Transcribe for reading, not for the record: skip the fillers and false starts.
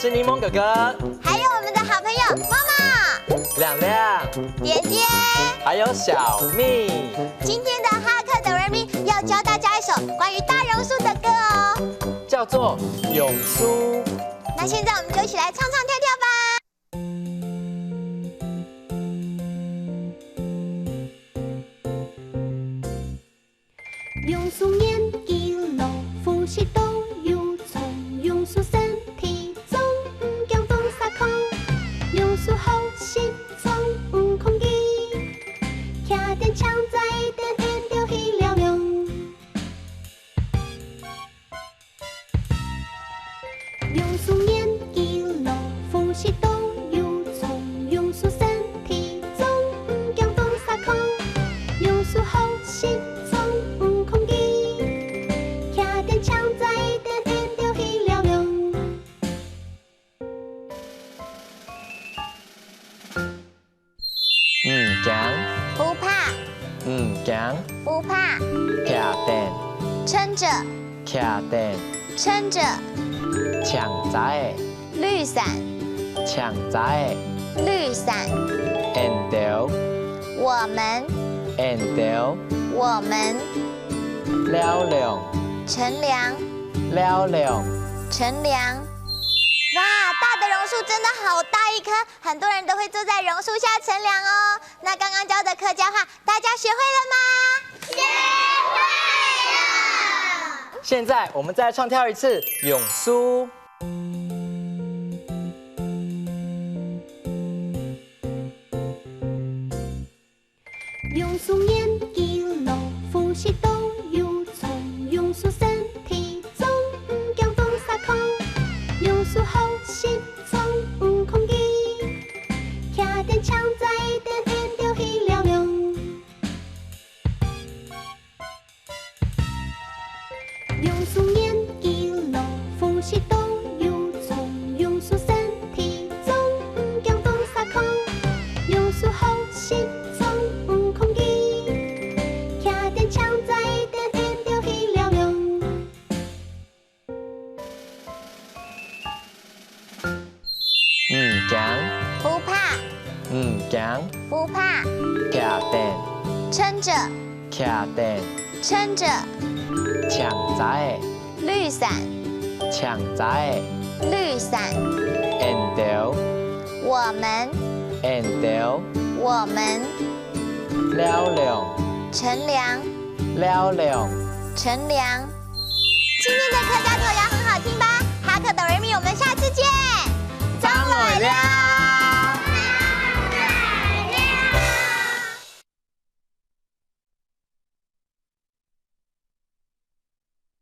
是柠檬哥哥，还有我们的好朋友妈妈、亮亮、点点，还有小蜜。今天的哈克哆来咪要教大家一首关于大榕树的歌哦，叫做《永苏》。那现在我们就一起来唱唱跳跳吧。榕树年纪老，呼吸都有虫。榕树身体重，唔惊风沙空。榕树好心从唔空气，徛点枪在点烟丢去了用。榕树年纪老，呼吸都有虫。榕树身体重，唔惊风沙空。榕树好心。不怕，不怕，徛定，撑着，徛定，撑着，抢仔，绿伞，抢仔，绿伞，沿着，我们，沿着，我们，了亮，乘凉，了亮，乘凉。哇，大的榕树真的好大一棵，很多人都会坐在榕树下乘凉哦。那刚刚教的客家话，大家学会了吗？学会了。现在我们再唱跳一次《永苏》。榕树年纪老，呼吸都有虫。榕树身体重，唔惊风沙空。榕树好心从唔空气，徛点枪在点烟丢去了用。榕树年纪老，呼吸都有虫。榕树身体重，唔惊风沙空。榕树好心从唔空气，徛点枪在点烟丢去了用。不怕，不怕，徛定，撑着，徛定，撑着，抢仔，绿伞，抢仔，绿伞，沿着，我们，沿着，我们，了亮，乘凉，了亮。乘凉。今天的客家童谣很好听吧？哈克哆来咪，我们下次见。